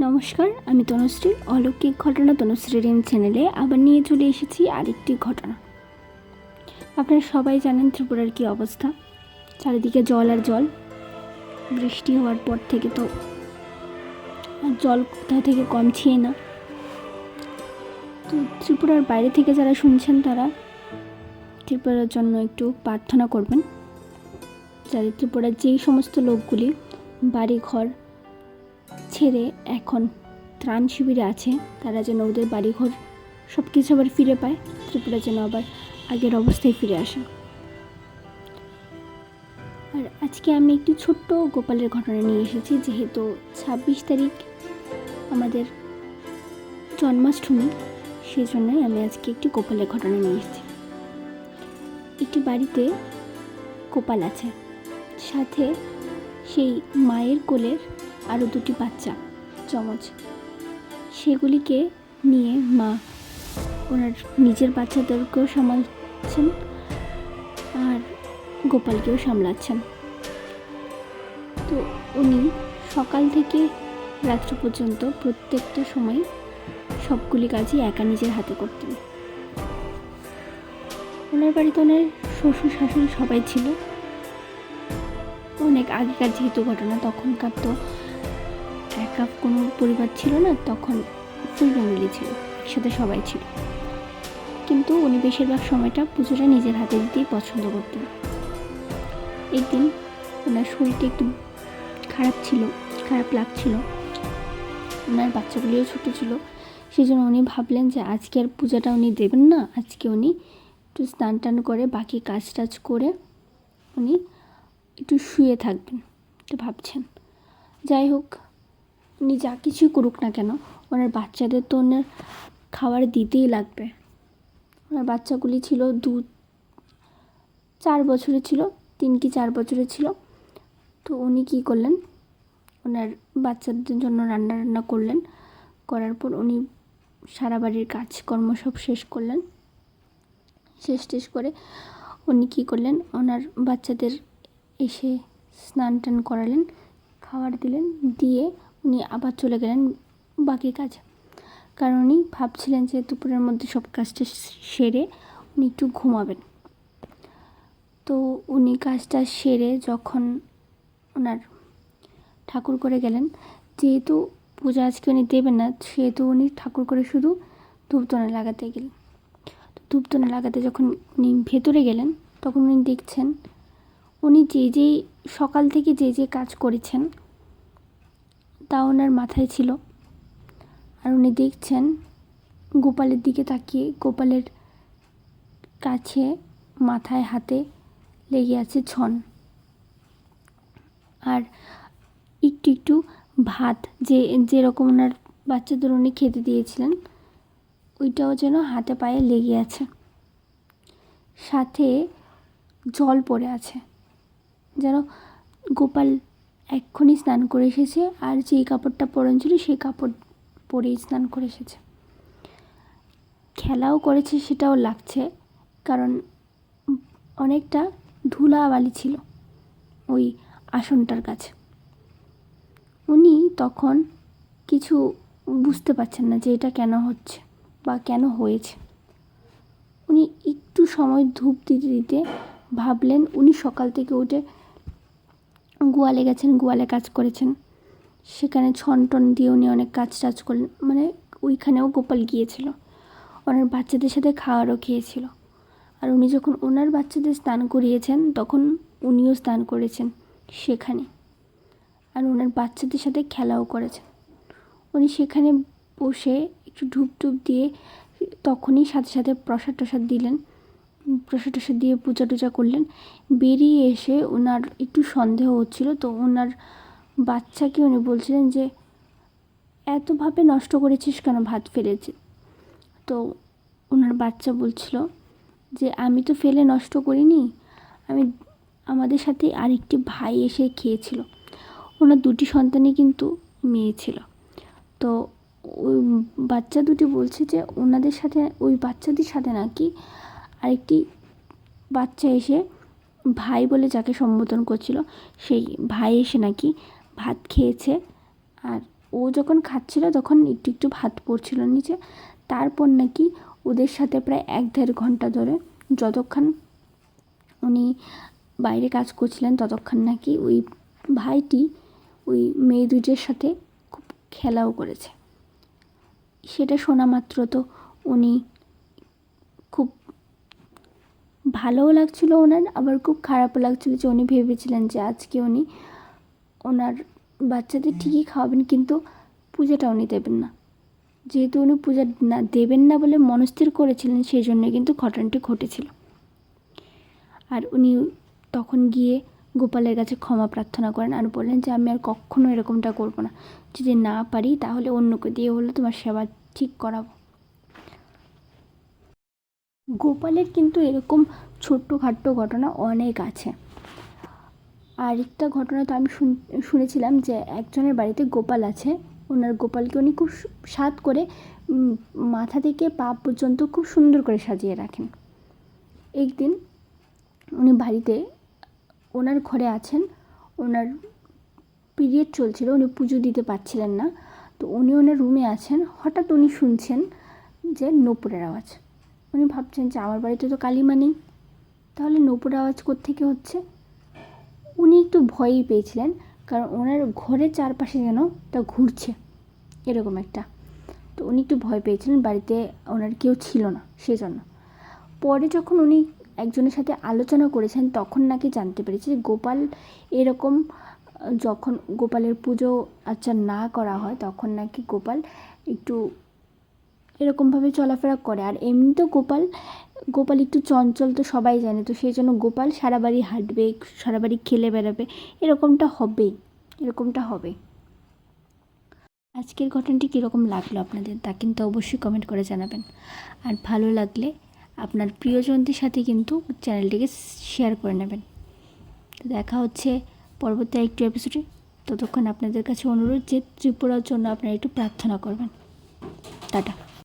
নমস্কার, আমি তনুশ্রী। অলৌকিক ঘটনা তনুশ্রী রিম চ্যানেলে আবার নিয়ে চলে এসেছি আরেকটি ঘটনা। আপনারা সবাই জানেন ত্রিপুরার কী অবস্থা, চারিদিকে জল আর জল। বৃষ্টি হওয়ার পর থেকে তো জল কোথা থেকে কমছে না। তো ত্রিপুরার বাইরে থেকে যারা শুনছেন তারা ত্রিপুরার জন্য একটু প্রার্থনা করবেন, যাতে ত্রিপুরার যেই সমস্ত লোকগুলি বাড়ি ঘর ছেড়ে এখন ত্রাণ শিবিরে আছে তারা যেন ওদের বাড়িঘর সব কিছু আবার ফিরে পায়, ত্রিপুরা যেন আবার আগের অবস্থায় ফিরে আসে। আর আজকে আমি একটি ছোট্ট গোপালের ঘটনা নিয়ে এসেছি, যেহেতু 26 তারিখ আমাদের জন্মাষ্টমী, সেই জন্যই আমি আজকে একটি গোপালের ঘটনা নিয়ে এসেছি। একটি বাড়িতে গোপাল আছে, সাথে সেই মায়ের কোলের আরও দুটি বাচ্চা যমজ। সেগুলিকে নিয়ে মা ওনার নিজের বাচ্চাদেরকেও সামলাচ্ছেন আর গোপালকেও সামলাচ্ছেন। তো উনি সকাল থেকে রাত্র পর্যন্ত প্রত্যেকটা সময় সবগুলি কাজই একা নিজের হাতে করতেন। ওনার বাড়িতে ওনার শ্বশুর শাশুড়ি সবাই ছিল। অনেক আগেকার যেহেতু ঘটনা, তখনকার তো একা কোনো পরিবার ছিল না, তখন ফুল ফ্যামিলি ছিল, একসাথে সবাই ছিল। কিন্তু উনি বেশিরভাগ সময়টা পুজোটা নিজের হাতে দিতেই পছন্দ করতেন। একদিন ওনার শরীরটা একটু খারাপ লাগছিল, ওনার বাচ্চাগুলিও ছোটো ছিল, সেই জন্য উনি ভাবলেন যে আজকে আর পূজাটা উনি দেবেন না, আজকে উনি একটু স্নান টান করে বাকি কাজ টাজ করে উনি একটু শুয়ে থাকবেন, তো ভাবছেন। যাই হোক, উনি যা কিছুই করুক না কেন, ওনার বাচ্চাদের তো ওনার খাবার দিতেই লাগবে। ওনার বাচ্চাগুলি ছিল 4 বছরের ছিল, 3 কি 4 বছরের ছিল। তো উনি কী করলেন, ওনার বাচ্চাদের জন্য রান্না করলেন। করার পর উনি সারা বাড়ির কাজকর্ম সব শেষ করলেন। শেষ করে উনি কী করলেন, ওনার বাচ্চাদের এসে স্নান টান করালেন, খাবার দিলেন, দিয়ে উনি আবার চলে গেলেন বাকি কাজ। কারণ উনি ভাবছিলেন যে দুপুরের মধ্যে সব কাজটা সেরে উনি একটু ঘুমাবেন। তো উনি কাজটা সেরে যখন ওনার ঠাকুর করে গেলেন, যেহেতু পূজা আজকে উনি দেবেন না, সেহেতু উনি ঠাকুর করে শুধু ধূপধুনা লাগাতে গেলেন। তো ধূপধুনা লাগাতে যখন উনি ভেতরে গেলেন, তখন উনি দেখছেন উনি যেই সকাল থেকে যে কাজ করেছেন তা ওনার মাথায় ছিল। আর উনি দেখছেন গোপালের দিকে তাকিয়ে, গোপালের কাছে মাথায় হাতে লেগে আছে ছন, আর একটু ভাত যেরকম ওনার বাচ্চাদের উনি খেতে দিয়েছিলেন, ওইটাও যেন হাতে পায়ে লেগে আছে, সাথে জল পড়ে আছে, যেন গোপাল এক্ষুনি স্নান করে এসেছে আর যেই কাপড়টা পরন ছিল সেই কাপড় পরেই স্নান করে এসেছে। খেলাও করেছে সেটাও লাগছে, কারণ অনেকটা ধুলাবালি ছিল ওই আসনটার কাছে। উনি তখন কিছু বুঝতে পারছেন না যে এটা কেন হচ্ছে বা কেন হয়েছে। উনি একটু সময় ধূপ দিতে ভাবলেন, উনি সকাল থেকে উঠে গোয়ালে গেছেন, গোয়ালে কাজ করেছেন, সেখানে ছন টন দিয়ে উনি অনেক কাজ টাজ করলেন, মানে ওইখানেও গোপাল গিয়েছিল, ওনার বাচ্চাদের সাথে খাওয়ারও খেয়েছিল। আর উনি যখন ওনার বাচ্চাদের স্নান করিয়েছেন তখন উনিও স্নান করেছেন সেখানে, আর ওনার বাচ্চাদের সাথে খেলাও করেছেন। উনি সেখানে বসে একটু ধূপ দিয়ে তখনই সাথে প্রসাদ টসাদ দিলেন, প্রসাদ টসাদ দিয়ে পূজা টুজা করলেন। বেরিয়ে এসে ওনার একটু সন্দেহ হচ্ছিল, তো ওনার বাচ্চাকে উনি বলছিলেন যে এতভাবে নষ্ট করেছিস কেন, ভাত ফেলেছে। তো ওনার বাচ্চা বলছিল যে আমি তো ফেলে নষ্ট করিনি, আমাদের সাথে আরেকটি ভাই এসে খেয়েছিল। ওনার 2টি সন্তানই কিন্তু মেয়ে ছিল। তো ওই বাচ্চা দুটি বলছে যে ওনাদের সাথে, ওই বাচ্চাদের সাথে নাকি আরেকটি বাচ্চা এসে, ভাই বলে যাকে সম্বোধন করছিল সেই ভাই এসে নাকি ভাত খেয়েছে, আর ও যখন খাচ্ছিল তখন একটু একটু ভাত পড়ছিল নিচে। তারপর নাকি ওদের সাথে প্রায় 1-1.5 ঘন্টা ধরে, যতক্ষণ উনি বাইরে কাজ করছিলেন ততক্ষণ নাকি ওই ভাইটি ওই মেয়ে দুটোর সাথে খুব খেলাও করেছে। সেটা শোনা মাত্র তো উনি খুব ভালোও লাগছিল ওনার, আবার খুব খারাপও লাগছিল যে উনি ভেবেছিলেন যে আজকে উনি ওনার বাচ্চাদের ঠিকই খাওয়াবেন, কিন্তু পূজাটা উনি দেবেন না। যেহেতু উনি পূজা না দেবেন না বলে মনস্থির করেছিলেন, সেই জন্য কিন্তু ঘটনাটি ঘটেছিল। আর উনি তখন গিয়ে গোপালের কাছে ক্ষমা প্রার্থনা করেন আর বললেন যে আমি আর কখনো এরকমটা করব না, যদি না পারি তাহলে অন্যকে দিয়ে হলো তোমার সেবা ঠিক করাবো। গোপালের কিন্তু এরকম ছোট্টখাট্টো ঘটনা অনেক আছে। আরেকটা ঘটনা তো আমি শুনেছিলাম যে একজনের বাড়িতে গোপাল আছে, ওনার গোপালকে উনি খুব স্বাদ করে মাথা থেকে পা পর্যন্ত খুব সুন্দর করে সাজিয়ে রাখেন। একদিন উনি বাড়িতে ওনার ঘরে আছেন, ওনার পিরিয়ড চলছিল, উনি পুজো দিতে পারছিলেন না, তো উনি ওনার রুমে আছেন। হঠাৎ উনি শুনছেন যে নূপুরের আওয়াজ। উনি ভাবছেন যে আমার বাড়িতে তো কালিমা নেই, তাহলে নূপুরের আওয়াজ কোত্থেকে হচ্ছে। উনি একটু ভয়ই পেয়েছিলেন, কারণ ওনার ঘরের চারপাশে যেন তা ঘুরছে এরকম একটা। তো উনি একটু ভয় পেয়েছিলেন, বাড়িতে ওনার কেউ ছিল না সেজন্য। পরে যখন উনি একজনের সাথে আলোচনা করেছেন তখন নাকি জানতে পেরেছে যে গোপাল এরকম, যখন গোপালের পুজো আচ্ছা না করা হয় তখন নাকি গোপাল একটু এরকমভাবে চলাফেরা করে। আর এমনিতেও গোপাল একটু চঞ্চল তো সবাই জানে, তো সেই জন্য গোপাল সারা বাড়ি হাঁটবে, সারা বাড়ি খেলে বেড়াবে, এরকমটা হবে। আজকের ঘটনাটি কীরকম লাগলো আপনাদের তা কিন্তু অবশ্যই কমেন্ট করে জানাবেন। আর ভালো লাগলে আপনার প্রিয়জনদের সাথে কিন্তু চ্যানেলটিকে শেয়ার করে নেবেন। তো দেখা হচ্ছে পরবর্তী একটু এপিসোডে। ততক্ষণ আপনাদের কাছে অনুরোধ যে ত্রিপুরার জন্য আপনারা একটু প্রার্থনা করবেন। টাটা।